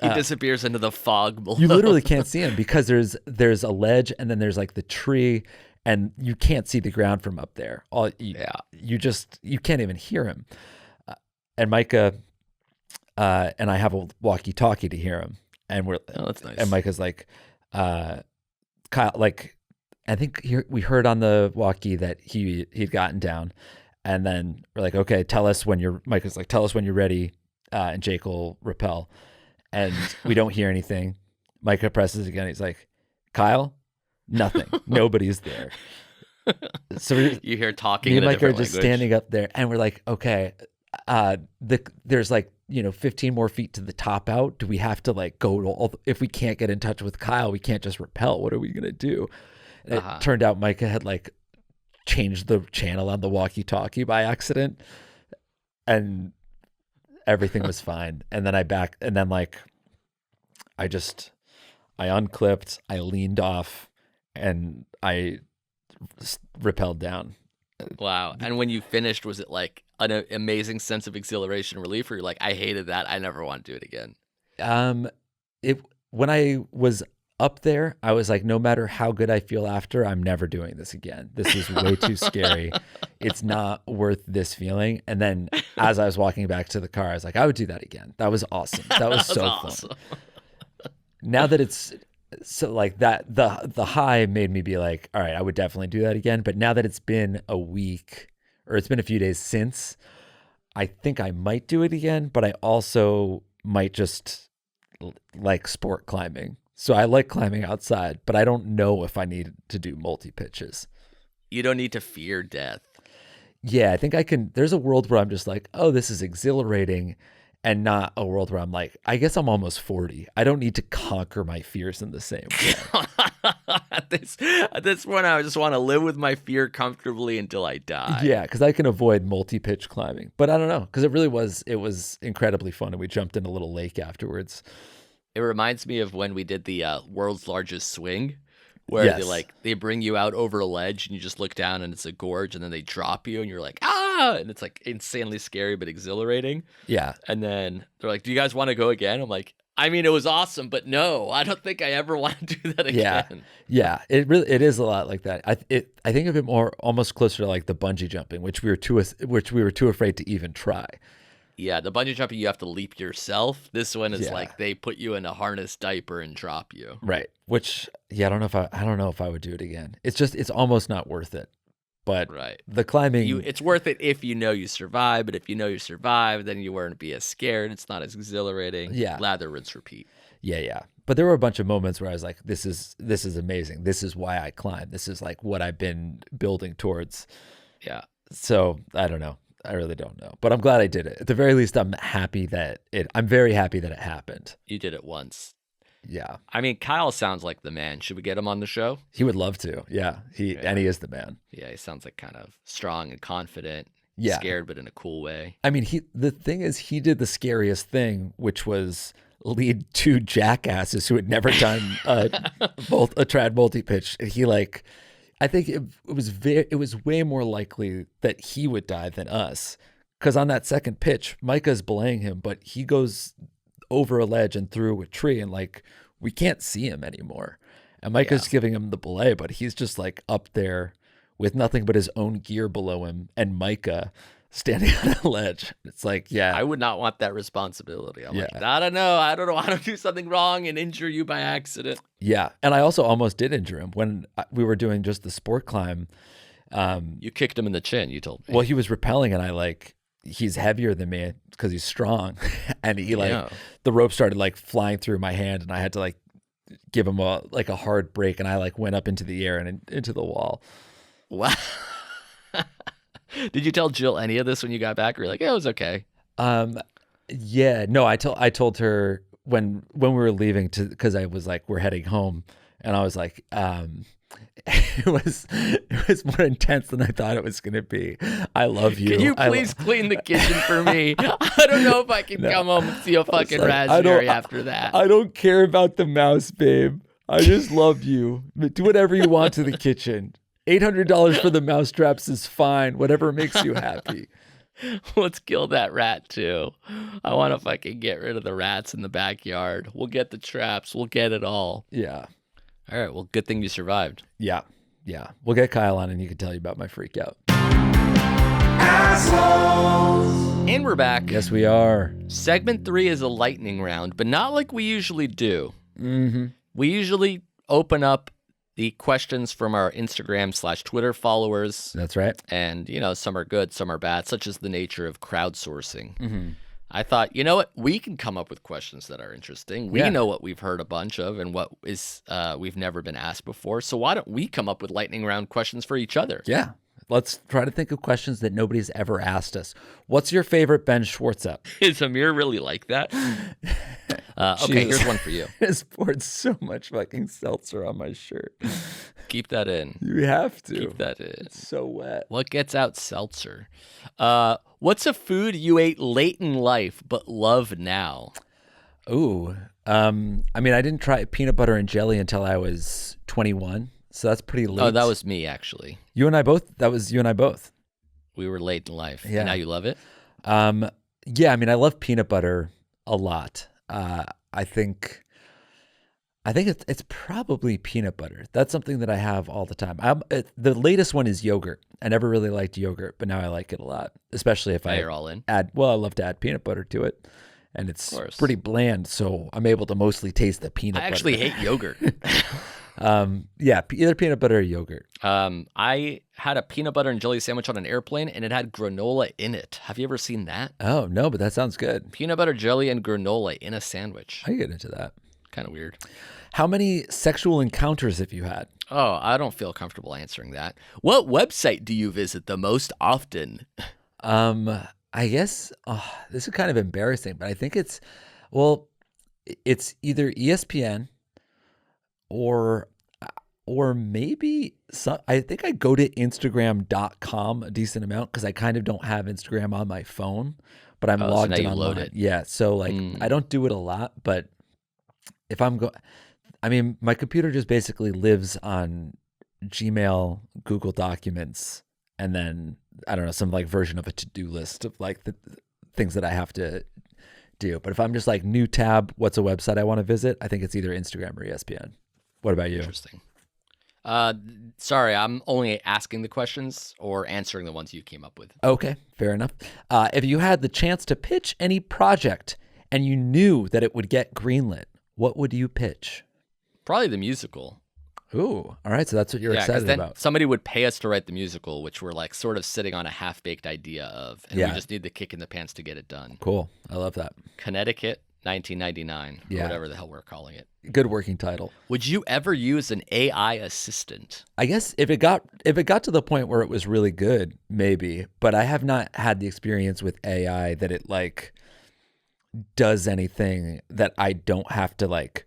He disappears into the fog below. You literally can't see him because there's a ledge, and then there's like the tree, and you can't see the ground from up there. You can't even hear him. And Micah and I have a walkie-talkie to hear him, and that's nice. And Micah's like, Kyle, like, I think we heard on the walkie that he'd gotten down, and then we're like, okay, Micah's like, tell us when you're ready, and Jake will rappel. And we don't hear anything. Micah presses again. He's like, Kyle, nothing. Nobody's there. So you hear talking. Me and in a Micah are different just language. standing up there, and we're like, okay, there's like 15 more feet to the top out. Do we have to like go if we can't get in touch with Kyle, we can't just rappel. What are we gonna do? And it turned out Micah had like changed the channel on the walkie-talkie by accident, and everything was fine. And then I unclipped, I leaned off, and I rappelled down. Wow. And when you finished, was it like an amazing sense of exhilaration, relief, or you're like, I hated that, I never want to do it again? When I was up there, I was like, no matter how good I feel after, I'm never doing this again. This is way too scary. It's not worth this feeling. And then as I was walking back to the car, I was like, I would do that again. That was awesome. That was so awesome. fun. Now that it's so like that, the high made me be like, all right, I would definitely do that again. But now that it's been a week, or it's been a few days since, I think I might do it again, but I also might just like sport climbing. So I like climbing outside, but I don't know if I need to do multi-pitches. You don't need to fear death. Yeah, I think I can. There's a world where I'm just like, oh, this is exhilarating, and not a world where I'm like, I guess I'm almost 40. I don't need to conquer my fears in the same way. At this point, I just want to live with my fear comfortably until I die. Yeah, because I can avoid multi-pitch climbing. But I don't know, because it was incredibly fun, and we jumped in a little lake afterwards. It reminds me of when we did the world's largest swing, where they bring you out over a ledge and you just look down and it's a gorge, and then they drop you and you're like, ah, and it's like insanely scary but exhilarating. Yeah. And then they're like, do you guys want to go again? I'm like, I mean, it was awesome, but no, I don't think I ever want to do that again. Yeah. It is a lot like that. I think of it more almost closer to like the bungee jumping, which we were too afraid to even try. Yeah, the bungee jumping, you have to leap yourself. This one is like they put you in a harness diaper and drop you. Right. Which, I don't know if I would do it again. It's almost not worth it. But right. the climbing, it's worth it if you know you survive. But if you know you survive, then you won't be as scared. It's not as exhilarating. Yeah. Lather, rinse, repeat. Yeah. But there were a bunch of moments where I was like, this is amazing. This is why I climb. This is like what I've been building towards. Yeah. So I don't know. I really don't know. But I'm glad I did it. At the very least, I'm very happy that it happened. You did it once. Yeah. I mean, Kyle sounds like the man. Should we get him on the show? He would love to. Yeah. And he is the man. Yeah, he sounds like kind of strong and confident. Yeah. Scared, but in a cool way. I mean, the thing is, he did the scariest thing, which was lead two jackasses who had never done a trad multi-pitch. He I think it was way more likely that he would die than us. Because on that second pitch, Micah's belaying him, but he goes over a ledge and through a tree, and we can't see him anymore. And Micah's giving him the belay, but he's just up there with nothing but his own gear below him, and Micah standing on a ledge. It's I would not want that responsibility. I'm I don't know. I don't want to do something wrong and injure you by accident. Yeah. And I also almost did injure him when we were doing just the sport climb. You kicked him in the chin, you told me. Well, he was rappelling, and he's heavier than me because he's strong. And he the rope started flying through my hand, and I had to give him a hard break, and I went up into the air and into the wall. Wow. Did you tell Jill any of this when you got back? Or you're yeah, it was okay. Yeah, no, I told her when we were leaving because I was we're heading home, and I was it was more intense than I thought it was going to be. I love you. Can you please clean the kitchen for me? I don't know if I can come home and see a fucking raspberry after that. I don't care about the mouse, babe. I just love you. Do whatever you want to the kitchen. $800 for the mouse traps is fine. Whatever makes you happy. Let's kill that rat too. I want to fucking get rid of the rats in the backyard. We'll get the traps. We'll get it all. Yeah. All right. Well, good thing you survived. Yeah. We'll get Kyle on, and he can tell you about my freak out. Assholes. And we're back. Yes, we are. Segment 3 is a lightning round, but not like we usually do. Mm-hmm. We usually open up the questions from our Instagram/Twitter followers. That's right. And, some are good, some are bad, such as the nature of crowdsourcing. Mm-hmm. I thought, you know what? We can come up with questions that are interesting. We know what we've heard a bunch of and what is we've never been asked before. So why don't we come up with lightning round questions for each other? Yeah. Let's try to think of questions that nobody's ever asked us. What's your favorite Ben Schwartz up? Is Amir really like that? Okay, here's one for you. His poured so much fucking seltzer on my shirt. Keep that in. You have to. Keep that in. It's so wet. What gets out seltzer? What's a food you ate late in life but love now? Ooh. I didn't try peanut butter and jelly until I was 21. So that's pretty late. Oh, that was me, actually. You and I both? That was you and I both. We were late in life. Yeah. And now you love it? Yeah, I love peanut butter a lot. I think it's probably peanut butter. That's something that I have all the time. The latest one is yogurt. I never really liked yogurt, but now I like it a lot, especially if you're all in. I love to add peanut butter to it. And it's pretty bland, so I'm able to mostly taste the peanut butter. I actually hate yogurt. Yeah, either peanut butter or yogurt. I had a peanut butter and jelly sandwich on an airplane, and it had granola in it. Have you ever seen that? Oh, no, but that sounds good. Peanut butter, jelly, and granola in a sandwich. I get into that. Kind of weird. How many sexual encounters have you had? Oh, I don't feel comfortable answering that. What website do you visit the most often? I guess this is kind of embarrassing, but I think it's either ESPN or maybe I think I go to Instagram.com a decent amount because I kind of don't have Instagram on my phone, but I'm logged in online. Load it. Yeah, so I don't do it a lot, but if I'm my computer just basically lives on Gmail, Google Documents, and then I don't know, some version of a to-do list of the things that I have to do. But if I'm just new tab, what's a website I want to visit? I think it's either Instagram or ESPN. What about you? Interesting. Sorry, I'm only asking the questions or answering the ones you came up with. Okay, fair enough. If you had the chance to pitch any project and you knew that it would get greenlit, what would you pitch? Probably the musical. Ooh, all right. So that's what you're excited then about. somebody would pay us to write the musical, which we're like sort of sitting on a half-baked idea of, and we just need the kick in the pants to get it done. Cool. I love that. Connecticut, 1999, or whatever the hell we're calling it. Good working title. Would you ever use an AI assistant? I guess if it got to the point where it was really good, maybe. But I have not had the experience with AI that it like does anything that I don't have to like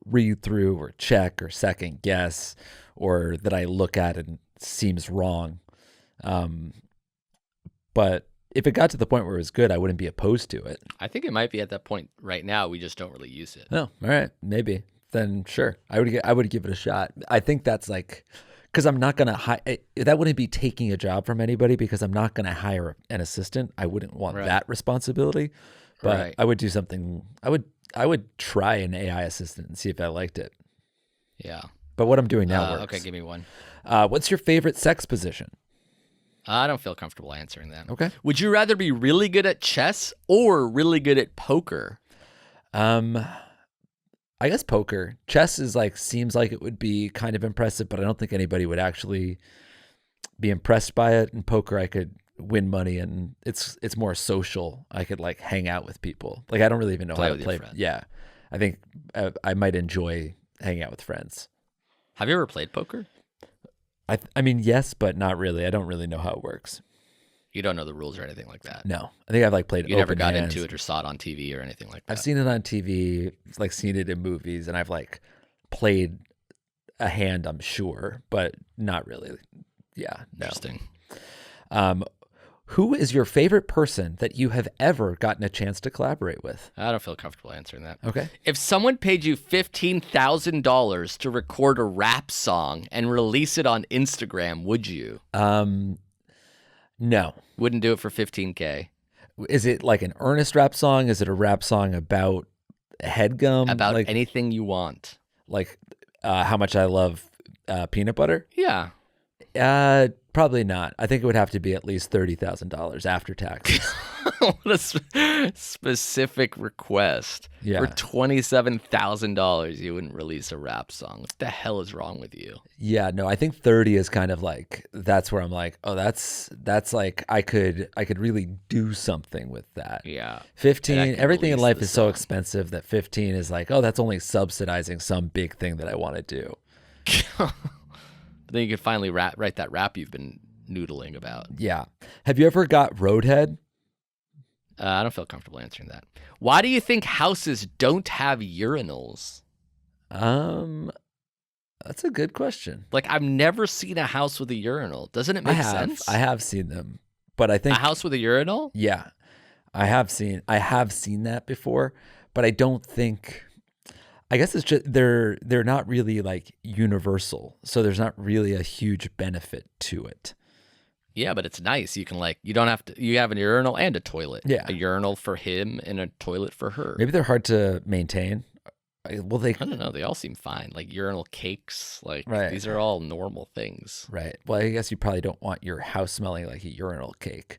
read through or check or second guess, or that I look at and seems wrong. But if it got to the point where it was good, I wouldn't be opposed to it. I think it might be at that point right now. We just don't really use it. Oh, all right, maybe then sure. I would give it a shot. I think that's like, because I'm not gonna that wouldn't be taking a job from anybody, because I'm not gonna hire an assistant. I wouldn't want that responsibility. But I would do something. I would try an AI assistant and see if I liked it. Yeah. But what I'm doing now works. Okay, give me one. What's your favorite sex position? I don't feel comfortable answering that. Okay. Would you rather be really good at chess or really good at poker? I guess poker. Chess is like, seems like it would be kind of impressive, but I don't think anybody would actually be impressed by it. In poker, I could win money, and it's more social. I could like hang out with people. Like I don't really even know how to play. Yeah, I think I might enjoy hanging out with friends. Have you ever played poker? I mean, yes, but not really. I don't really know how it works. You don't know the rules or anything like that? No. I think I've like played. You never got into it or saw it on TV or anything like that? I've seen it on TV, like seen it in movies, and I've like played a hand, I'm sure, but not really. Yeah. No. Interesting. Who is your favorite person that you have ever gotten a chance to collaborate with? I don't feel comfortable answering that. Okay. If someone paid you $15,000 to record a rap song and release it on Instagram, would you? No. Wouldn't do it for $15K. Is it like an earnest rap song? Is it a rap song about Headgum? About like, anything you want. Like how much I love peanut butter? Yeah. Probably not. I think it would have to be at least $30,000 after taxes. What a specific request. Yeah. For $27,000, you wouldn't release a rap song. What the hell is wrong with you? Yeah, no, I think 30 is kind of like, that's where I'm like, oh, that's like I could really do something with that. Yeah. 15, everything in life is so expensive that 15 is like, oh, that's only subsidizing some big thing that I want to do. Then you could finally write that rap you've been noodling about. Yeah. Have you ever got roadhead? I don't feel comfortable answering that. Why do you think houses don't have urinals? That's a good question. Like, I've never seen a house with a urinal. Doesn't it make sense? I have seen them, but I think a house with a urinal? Yeah, I have seen that before, but I don't think. I guess it's just they're not really like universal, so there's not really a huge benefit to it. Yeah, but it's nice. You can you don't have to. You have a urinal and a toilet. Yeah, a urinal for him and a toilet for her. Maybe they're hard to maintain. Well, I don't know. They all seem fine. Like urinal cakes. These are all normal things. Right. Well, I guess you probably don't want your house smelling like a urinal cake.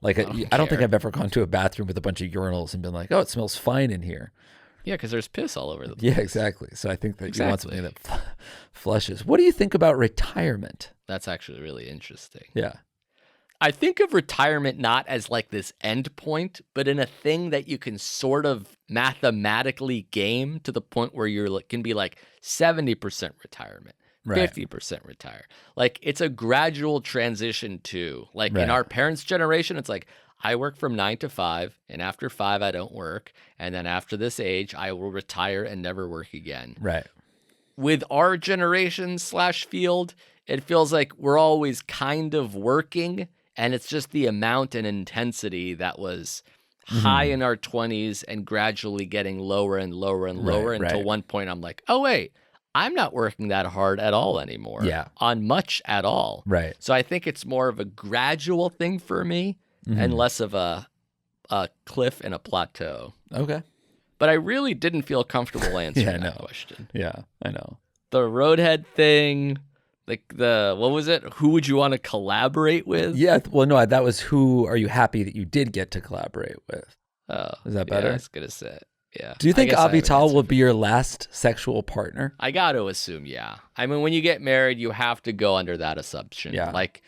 Like I don't think I've ever gone to a bathroom with a bunch of urinals and been like, oh, it smells fine in here. Yeah, because there's piss all over the place. Yeah, exactly. So I think that you want something that flushes. What do you think about retirement? That's actually really interesting. Yeah. I think of retirement not as like this end point, but in a thing that you can sort of mathematically game to the point where you can be like 70% retirement, 50% retire. Like it's a gradual transition to in our parents' generation, it's like, I work from 9 to 5, and after 5, I don't work. And then after this age, I will retire and never work again. Right. With our generation / field, it feels like we're always kind of working, and it's just the amount and intensity that was high in our 20s and gradually getting lower and lower and lower until one point I'm like, oh, wait, I'm not working that hard at all anymore. Yeah. On much at all. Right. So I think it's more of a gradual thing for me. And less of a cliff and a plateau. Okay. But I really didn't feel comfortable answering that question. Yeah, I know. The roadhead thing, like what was it? Who would you want to collaborate with? Yeah, well, no, that was who are you happy that you did get to collaborate with? Oh. Is that better? Yeah, I was going to say. Yeah. Do you think I guess I have an Avital answer will for be your last sexual partner? I got to assume, yeah. I mean, when you get married, you have to go under that assumption. Yeah. Like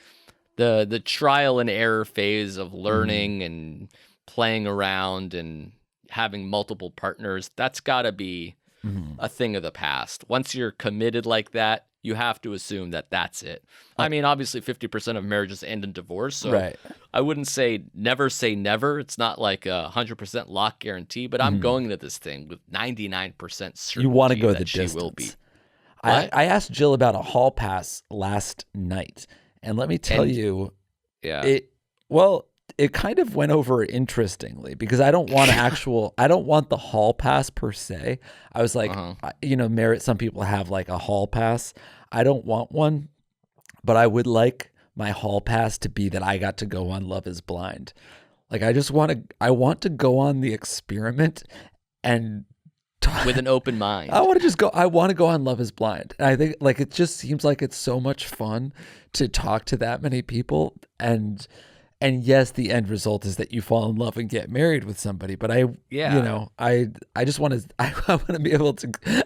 the trial and error phase of Mm-hmm. learning and playing around and having multiple partners, that's got to be Mm-hmm. a thing of the past. Once you're committed like that, you have to assume that that's it. I mean, obviously 50% of marriages end in divorce, so Right. I wouldn't say never. It's not like a 100% lock guarantee, but I'm going into this thing with 99% certainty You want to go that the she distance. will be. I asked Jill about a hall pass last night, and let me tell you, Yeah. it kind of went over interestingly because I don't want I don't want the hall pass per se. I was like, some people have like a hall pass. I don't want one, but I would like my hall pass to be that I got to go on Love is Blind. Like I want to go on the experiment and with an open mind. I want to go on Love is Blind. And I think like it just seems like it's so much fun to talk to that many people and yes, the end result is that you fall in love and get married with somebody. But I just want to I want to be able to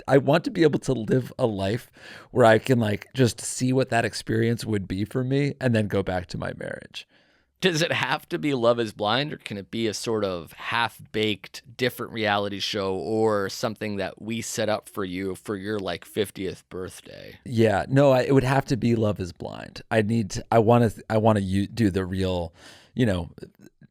I want to be able to live a life where I can like just see what that experience would be for me and then go back to my marriage. Does it have to be Love is Blind, or can it be a sort of half-baked different reality show or something that we set up for you for your like 50th birthday? Yeah, no, it would have to be Love is Blind. I want to do the real,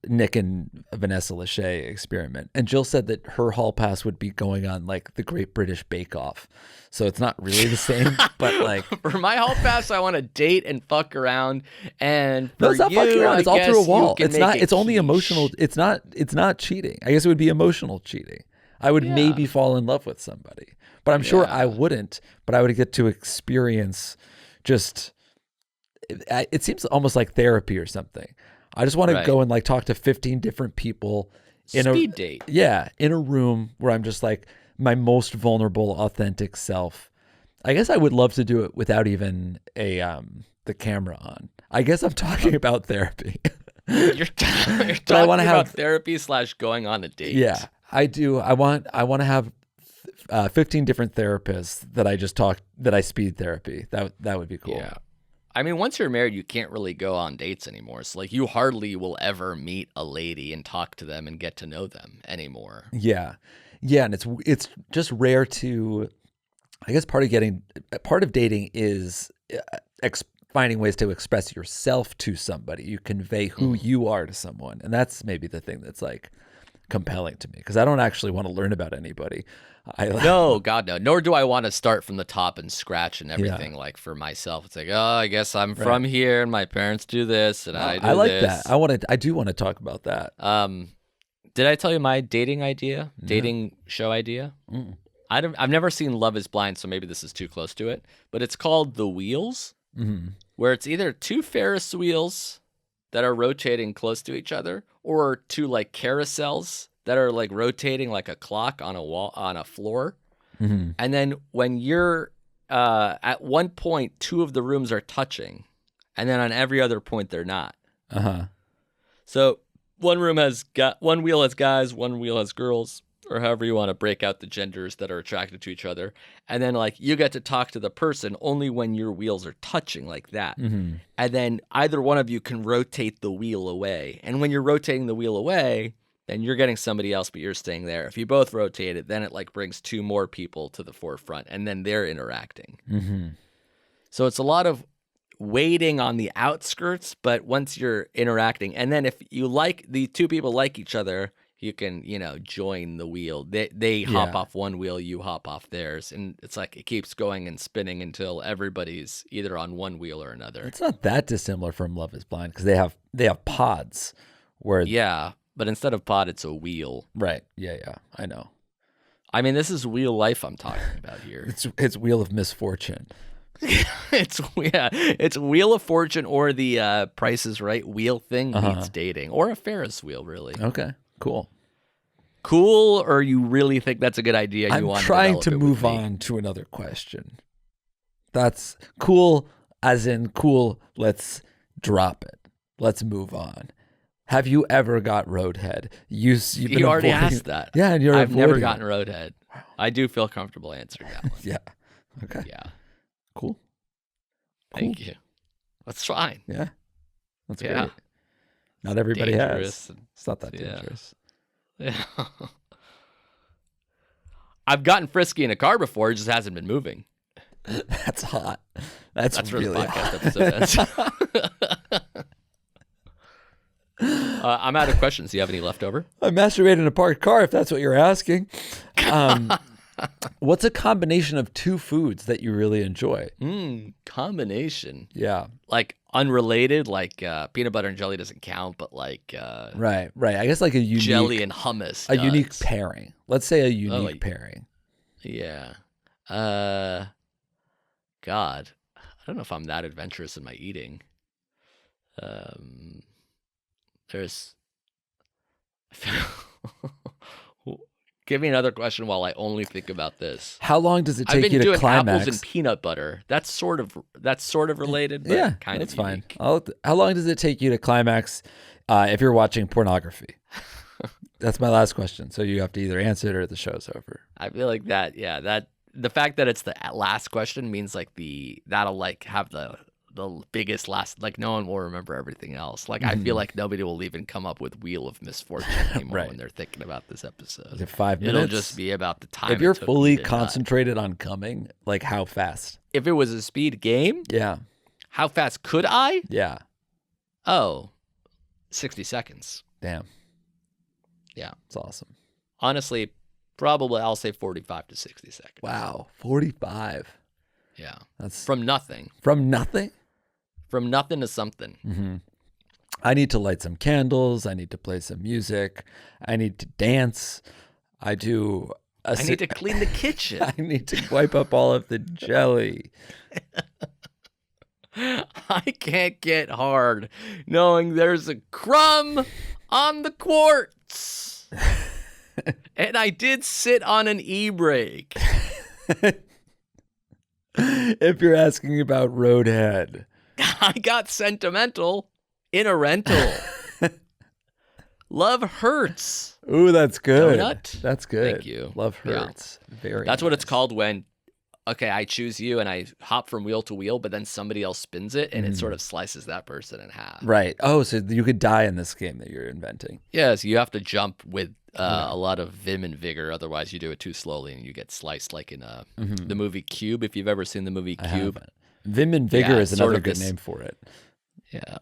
Nick and Vanessa Lachey experiment. And Jill said that her hall pass would be going on like the Great British Bake Off. So it's not really the same, but like for my hall pass, I want to date and fuck around. And for no, it's not you, fucking around. It's all through a wall. It's only quiche. emotional. It's not cheating. I guess it would be emotional cheating. I would maybe fall in love with somebody, but I'm sure I wouldn't. But I would get to experience just. It seems almost like therapy or something. I just want to go and like talk to 15 different people in Speed date. Yeah, in a room where I'm just like my most vulnerable, authentic self. I guess I would love to do it without even the camera on. I guess I'm talking about therapy. You're talking about therapy / going on a date. Yeah, I do. I want to have 15 different therapists that I speed therapy. That would be cool. Yeah. I mean, once you're married, you can't really go on dates anymore. So, like, you hardly will ever meet a lady and talk to them and get to know them anymore. Yeah, and it's just rare to. I guess part of dating is finding ways to express yourself to somebody. You convey who you are to someone, and that's maybe the thing that's like compelling to me because I don't actually want to learn about anybody. No, God, no. Nor do I want to start from the top and scratch and everything. Like for myself, it's like, oh, I guess I'm from here and my parents do this and I do I like this. that. I do want to talk about that. Did I tell you my dating show idea? I've never seen Love is Blind, so maybe this is too close to it. But it's called The Wheels, where it's either two Ferris wheels that are rotating close to each other or two like carousels that are like rotating like a clock on a wall on a floor. And then when you're at one point, two of the rooms are touching, and then on every other point they're not. So one wheel has guys, one wheel has girls, or however you want to break out the genders that are attracted to each other. And then like you get to talk to the person only when your wheels are touching like that. And then either one of you can rotate the wheel away. And when you're rotating the wheel away, then you're getting somebody else, but you're staying there. If you both rotate it, then it like brings two more people to the forefront, and then they're interacting. So it's a lot of waiting on the outskirts, but once you're interacting, and then if you like the two people like each other, you can, join the wheel. They hop off one wheel, you hop off theirs, and it's like it keeps going and spinning until everybody's either on one wheel or another. It's not that dissimilar from Love is Blind because they have pods where but instead of pod, it's a wheel. Right. Yeah, I know. I mean, this is wheel life I'm talking about here. It's Wheel of Misfortune. It's Wheel of Fortune or the Price is Right wheel thing meets dating, or a Ferris wheel, really. Okay, cool. Or you really think that's a good idea? I'm trying to move on to another question. That's cool, as in cool. Let's drop it. Let's move on. Have you ever got roadhead? You've been You already avoiding- asked that. Yeah, and I've never avoiding gotten it. roadhead. I do feel comfortable answering that one. Yeah. Okay. Yeah. Cool. Thank you. That's fine. Yeah. That's Yeah. great. Not everybody has. Dangerous and- It's not that yeah. dangerous. Yeah. I've gotten frisky in a car before. It just hasn't been moving. That's hot. That's where the really podcast hot. episode ends. I'm out of questions. Do you have any left over? I masturbated in a parked car, if that's what you're asking. What's a combination of two foods that you really enjoy? Combination. Yeah. Like unrelated, like peanut butter and jelly doesn't count, but like Right. I guess like a unique jelly and hummus. a unique does. pairing. Let's say a unique like- pairing. Yeah. God, I don't know if I'm that adventurous in my eating. There's. Give me another question while I only think about this. How long does it I've take been you to doing climax? apples and peanut butter. That's sort of related, but Yeah, kind that's of fine. unique. How long does it take you to climax if you're watching pornography? That's my last question. So you have to either answer it or the show's over. I feel like that. Yeah, that the fact that it's the last question means like that'll like have the biggest last, like no one will remember everything else. Like I feel like nobody will even come up with Wheel of Misfortune anymore Right. when they're thinking about this episode. Is it 5 minutes? It'll just be about the time. If you're it took fully me to nut. concentrated on coming, like how fast? If it was a speed game, Yeah. how fast could I? Yeah. Oh, 60 seconds. Damn. Yeah. It's awesome. Honestly, probably I'll say 45 to 60 seconds. Wow. 45. Yeah. That's From nothing. from nothing. From nothing to something. Mm-hmm. I need to light some candles. I need to play some music. I need to dance. I do. I need to clean the kitchen. I need to wipe up all of the jelly. I can't get hard knowing there's a crumb on the quartz. And I did sit on an e-brake. If you're asking about roadhead. I got sentimental in a rental. Love hurts. Ooh, that's good. Donut? That's good. Thank you. Love Yeah. hurts. Very That's what it's nice. called when, okay, I choose you and I hop from wheel to wheel, but then somebody else spins it and it sort of slices that person in half. Right. Oh, so you could die in this game that you're inventing. Yes, you have to jump with a lot of vim and vigor. Otherwise, you do it too slowly and you get sliced like in the movie Cube. If you've ever seen the movie I Cube. haven't. Vim and Vigor Yeah, is sort another of good this- name for it. Yeah.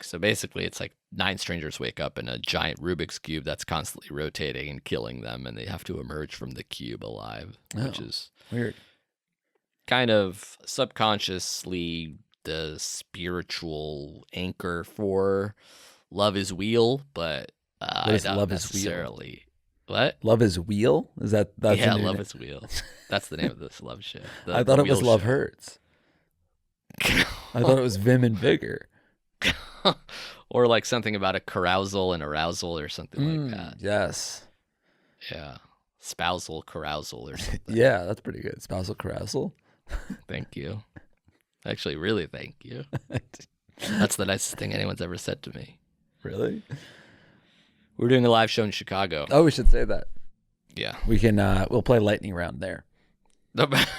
So basically, it's like 9 strangers wake up in a giant Rubik's Cube that's constantly rotating and killing them, and they have to emerge from the cube alive, which Oh. is Weird. kind of subconsciously the spiritual anchor for Love is Wheel, but What I is don't Love is Wheel? necessarily. What? Love is Wheel? Is that's Yeah, the new Love name? is Wheel. That's the name of this love show. I thought it was Wheel Love show. Hurts. I thought it was Vim and Vigor. Or like something about a carousal and arousal or something like that. Yes. Yeah. Spousal carousal or something. Yeah, that's pretty good. Spousal carousal. Thank you. Actually, really thank you. That's the nicest thing anyone's ever said to me. Really? We're doing a live show in Chicago. Oh, we should say that. Yeah. We can we'll play lightning round there.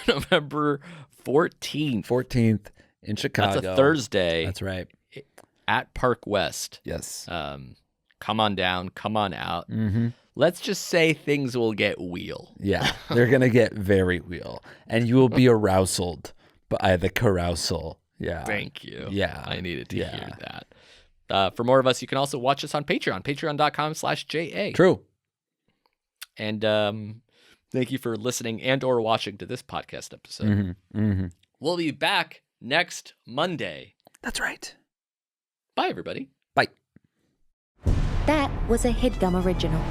November 14th. 14th in Chicago. That's a Thursday That's right. at Park West. Yes. Come on down, come on out. Mm-hmm. Let's just say things will get wheel. Yeah, they're gonna get very wheel, and you will be aroused by the carousal. Yeah. Thank you. Yeah. I needed to Yeah. hear that. For more of us, you can also watch us on Patreon, patreon.com/JA. True. And thank you for listening and or watching to this podcast episode. Mm-hmm. Mm-hmm. We'll be back next Monday. That's right. Bye, everybody. Bye. That was a Headgum original.